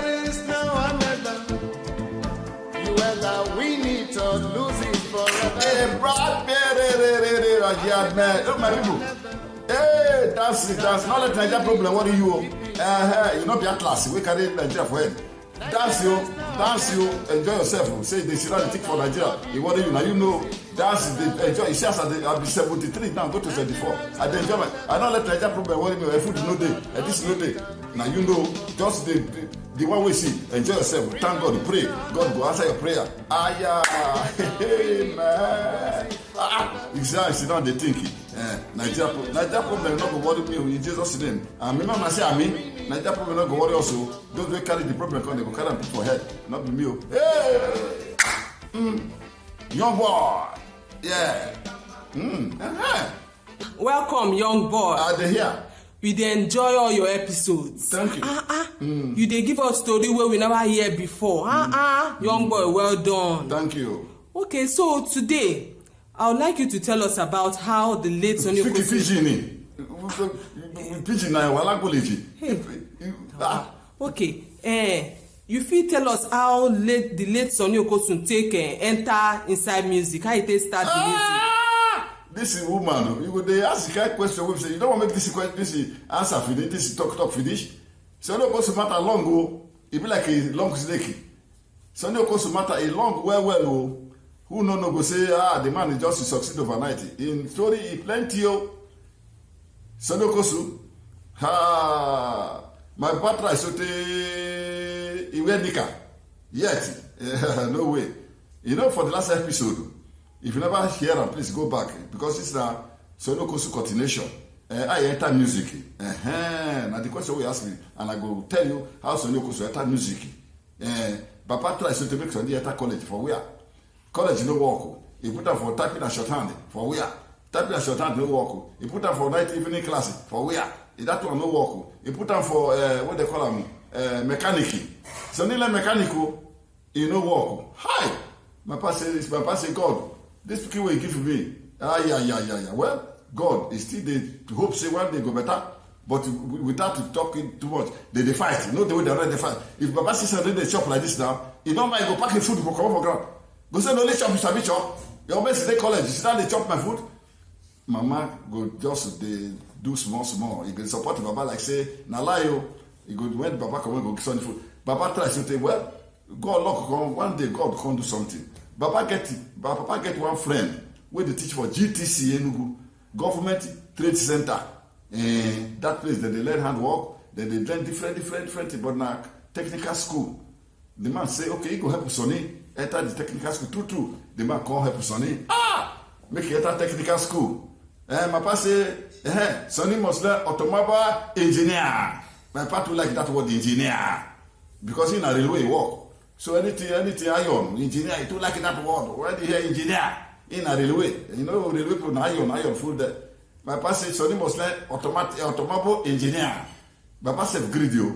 there is no one ever. You ever win it or lose it forever. Hey, Brad, man. Look, my people. Hey, that's it. That's not a Nigeria problem. What do you? You know, be a class. We carry Nigeria for head. Dance you, enjoy yourself. Say they should not take for Nigeria. You want you now, you know. Dance, they enjoy. You see, I'll be 73 now, go to 74. I enjoy my. I don't let Nigeria problem worry me. Food no day, and this no day. Now you know, just the one we see. Enjoy yourself. Thank God. Pray. God will answer your prayer. Hey man. You sit down, they think. Nigeria problem not go worry me in Jesus' name. And remember, I say amen. Nigeria problem not go worry also. Those who carry the problem, they go carry them put for head. Not be me. Hey, young boy. Yeah. Welcome, young boy. They here. We dey enjoy all your episodes. Thank you. You dey give us story wey we never hear before. Young boy, well done. Thank you. Okay, so today I would like you to tell us about how the late Sonny Okosun. Pidgin na wala college. Okay. You fit tell us how the late Sonny Okosun take enter inside music. How he take start the music? This is woman. You go dey ask the kind question wey say you don't want make this answer finish. This talk finish. Sonny Okosun matter long o. E be like a long snake. Sonny Okosun matter a long well o. Who no go say the man is just to succeed overnight. In story he plenty o. Sonny Okosun. My partner is he wear nika. Yet no way. You know, for the last episode, if you never hear them, please go back because it's a Sonny Okosun continuation. I enter music. Now the question we ask me, and I go tell you how Sonny Okosun enter music. Papa tries to make Sonny enter college for where? College no work. He put her for typing and shorthand for where? Typing and shorthand no work. He put her for night evening class for where? That one no work. He put her for what they call them mechanic. Sonny like mechanical, he no work. Hi, my pastor say God, this people will give me. Yeah. Well, God is still there to hope say one day go better, but without talking too much, they fight. You know the way they already fight. If Baba says they chop like this now, you don't mind go pack the food go come for ground. Go say no, let's chop, you sabi chop. Your best is college, you sit down, they chop my food. Mama go just they do small. You can support Baba like say, na lie yo. You go when Baba come go get food. Baba try to say, well, God luck come one day God come do something. Baba get one friend where they teach for GTC Enugu, Government Trade Center. That place that they learn handwork, then they learn different, but now technical school. The man say, okay, you go help Sonny enter the technical school too. The man come help Sonny. Make you enter technical school. My papa say, Sonny must learn automobile engineer. My papa like that word engineer because in a railway work. So anything iron engineer, he too like that word. When you hear engineer in a railway, you know railway put iron full there. My papa say Sonny must learn automobile engineer. My papa say greedy.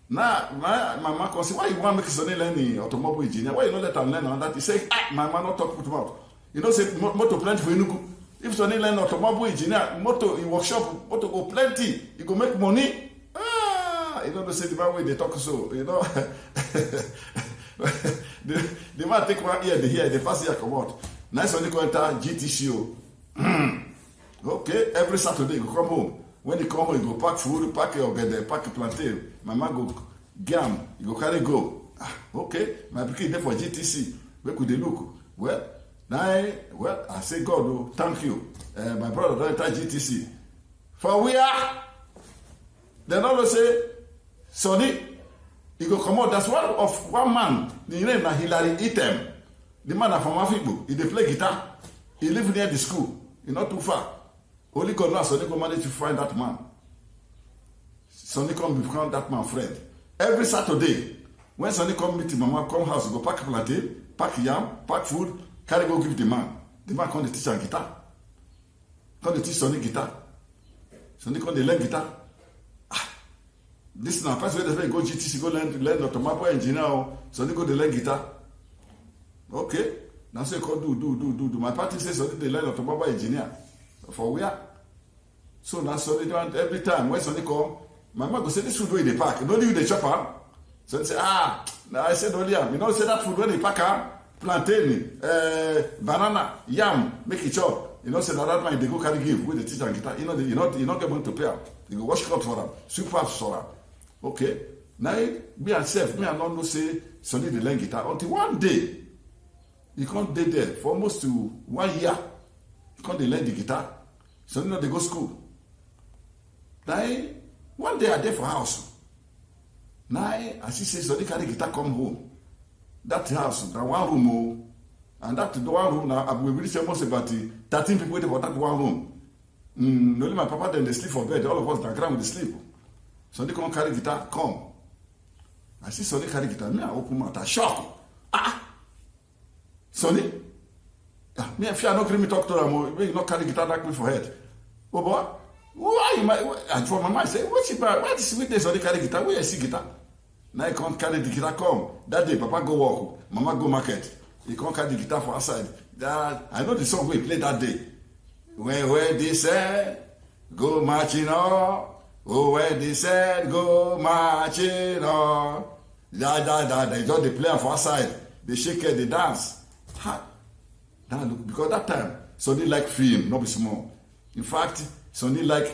Now my mama can say, why you want make Sonny learn the automobile engineer? Why you not let him learn on that? He say, my man not talk put mouth. You know say motor plenty for Enugu. If Sonny learn automobile engineer, motor in workshop, motor go plenty. You go make money. You don't say the man way they talk so. You know. the man take one ear, the first ear come out. Nice when they go enter GTCO. Okay, every Saturday you come home. When you come home, you go pack food, pack your bed, pack your plantain. Mama go gam, you go carry go. Okay, my pikin there for GTC. Where could they look? Well, I say God, oh, thank you. My brother don't enter GTC. For we are. Then all say, Sonny, he go come out. That's one man. The name is Hilary Item. The man from Afibu. He dey play guitar. He live near the school. He not too far. Only God knows Sonny go manage to find that man. Sonny come become that man friend. Every Saturday, when Sonny come meet him, mama come house, go pack plantain, pack yam, pack food, carry go give the man. The man come to teach him guitar. Come to teach Sonny guitar. Sonny come to learn guitar. This now first way they go GTC go learn automobile engineer. Sonny go to learn guitar. Okay. Now say go do. My party says Sonny they learn automobile engineer. For where? So now Sonny don't every time when Sonny come, my mama go say this food way they pack. Don't you the chopper. So they say, now I said earlier, you know, say that food when they pack am, plantain, banana, yam, make it chop. You know, say that man they go carry give with the teacher and guitar. You know, you not get money to pay am. You go wash clothes for am, sweep house for am. Okay. Now me and self, me and not know say Sonny dey learn guitar until one day you can't dey there for almost to 1 year. You can't dey learn the guitar. Sonny no dey go school. Now one day I dey for house. Now I see say Sonny carry guitar come home. That house, na one room oh. And that one room now, we reach almost about 13 people waiting for that one room. Only my papa then they sleep for bed. All of us na ground with sleep. Sonny come carry guitar, come. I see Sonny carry guitar. Me I open mouth, I shock. Sonny? Me if you are not going to talk to them, you not carry guitar like me for head. Oh boy, why you and for my mind say, what's it about? Why this weekday Sonny carry guitar? Where you see guitar? Now he can't carry the guitar come. That day Papa go work, Mama go market. He can't carry the guitar for outside. I know the song we played that day. Where they said, go marching on. Oh, where they said, go marching on. They just they play for outside. They shake it, they dance. Now look, because that time, Sonny like film, not be small. In fact, Sonny like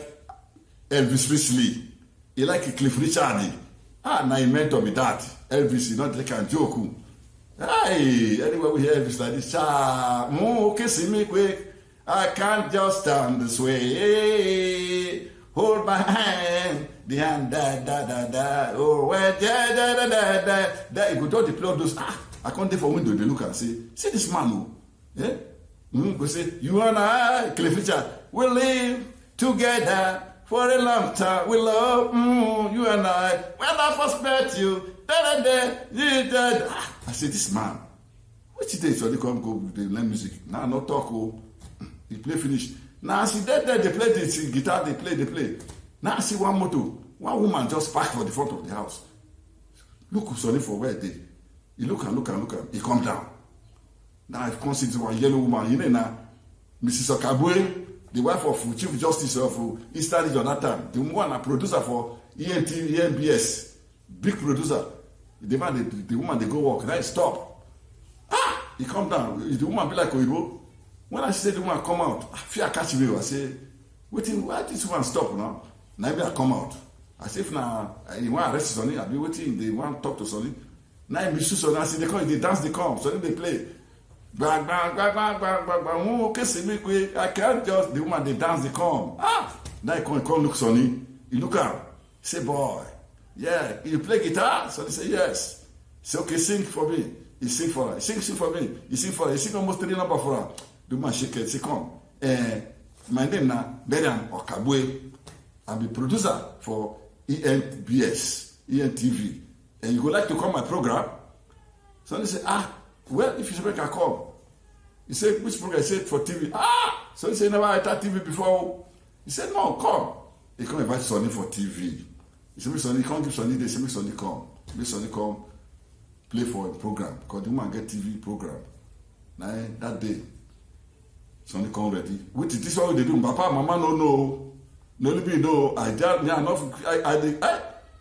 Elvis Presley. He like Cliff Richard. Now he meant to be that. Elvis, not like a joke. Hey, anyway, we hear Elvis like this. Okay, see me quick. I can't just stand this way. Hold my hand. The hand, da. Oh, where, da. You go to the play those. I can't for window. They look and say, see this man, oh. Yeah? Go say, you and I, Cliff Richard, we live together. For a long time, we love you and I. When I first met you, I said, this man, which day so they come go they learn music? Now not talk, he play finish. Now I see that they play the guitar, they play. Now I see one one woman just parked for the front of the house. Look Sonny for where they. He look and he come down. Now I come see one yellow woman, you know now, Mrs. Okabwe, the wife of Chief Justice of Eastern Region that time, the one a producer for ENBS, big producer. The woman they go walk, then stop. He come down. The woman be like Oyibo. When I say the woman come out, I fear catch me. I say, waiting, why this one stop now? Now I come out. I say if now you want arrest Sonny, I be waiting. They want to talk to Sonny. Now I miss Sonny. I say they dance, they come. Sonny they play. Bang. Okay, see me quick. I can't just the woman they dance, they come. Now he come look Sonny. He look out. Say boy, yeah, you play guitar? Sonny say yes. Say okay, sing for me. He sing for her. He sing for me. He sing for her. He sing almost 3 numbers for her. The man shake it. Say come. My name now Berian Okabwe. I'm a producer for ENBS, ENTV. And you would like to come my program? Sonny say well, if you should make a call. He said, which program? He said, for TV. So he said, never had that TV before. He said, no, come. He come invite Sonny for TV. He said, Sonny, can't give Sonny this. He said, Sonny come. Make Sonny come play for a program. Because the woman get TV program. Now, that day, Sonny come ready. What is this one they do? Papa, mama, no. No, no. I just, yeah, enough.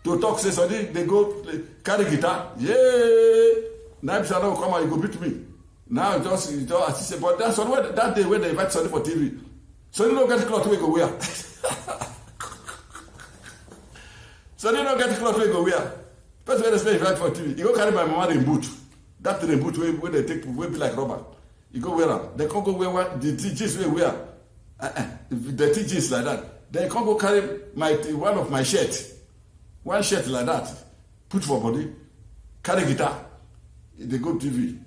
To talk, say, Sonny, they go play, carry guitar. Yeah. Now if Sonny will come and he go beat me. Now just say, but that's that day when they invite Sonny for TV. Sonny don't get cloth we go wear. Sonny don't get cloth we go wear. First when they say invite for TV, he go carry my mama in boot. That in boot where they take will be like rubber. He go wear am. They can't go wear the jeans we wear. The jeans like that. They can't go carry one of my shirt. One shirt like that. Put for body. Carry guitar. They go TV.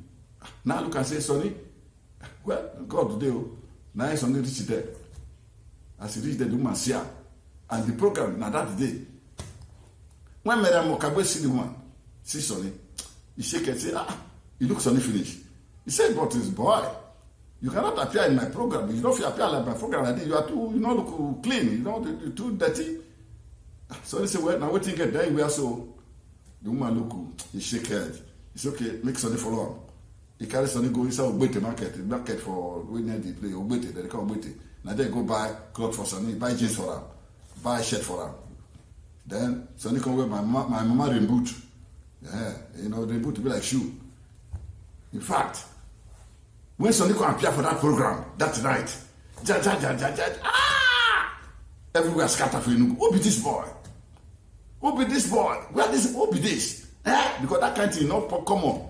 Now look and say, Sonny, well, God today, now Sonny reach there. As he reach there, the woman see her. And the program, now that day. When Madam Okabwe see the woman, see Sonny, he shake and say, he look Sonny finish. He said, but his boy, you cannot appear in my program. You know, if you appear like my program like this, you are too, you know, look clean, you know, you're too dirty. So he said, well, now what you get there, we are so. The woman look, he shake head. It's okay, make Sonny follow him. He carry Sonny go inside Ogbete market for when they play Ogbete, they call Ogbete. Now they go buy clothes for Sonny, buy jeans for him, buy shirt for him. Then Sonny come wear my mama rain boot. Yeah, you know, the boot to be like shoe. In fact, when Sonny come appear for that program that night, everywhere scatter for you. Who be this boy? Who be this boy? Who be this? Because that kind of thing not common.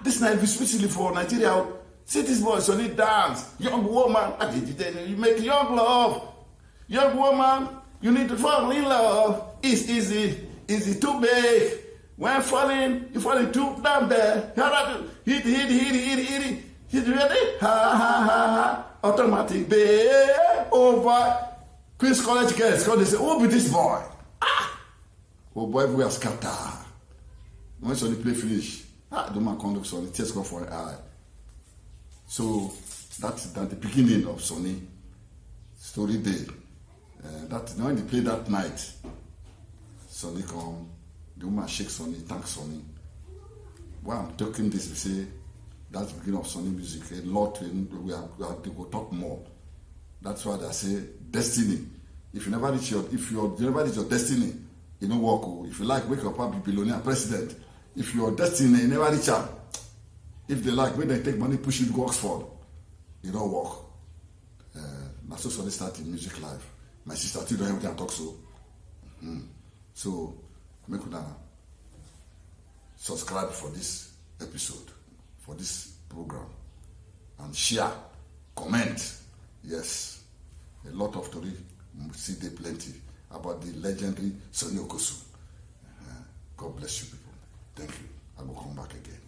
This night especially for Nigeria. See this boy Sonny dance. Young woman, you make young love. Young woman, you need to fall in love. It's easy to make. When falling, you falling too down there. Hit it. Hit ready? Ha. Automatic, babe. Oh boy. Queen's College girls, they say, who be this boy? Oh boy, we are scatter. When Sonny play finish, the man come look Sonny, tears go for an eye. So that's the beginning of Sonny story day. When they play that night, Sonny come, the woman shake Sonny, thank Sonny. While I'm talking this, we say that's the beginning of Sonny music. A lot, we have to go talk more. That's why they say destiny. If you never reach your destiny, you don't work. If you like, wake up and be billionaire president. If your destiny, you never reach out. If they like, when they take money, push you to Oxford, you don't work. That's also they start in music life. My sister still don't have to talk so. So, make sure subscribe for this episode, for this program, and share, comment. Yes, a lot of story, see there plenty about the legendary Sonny Okosun. God bless you people. Thank you. I will come back again.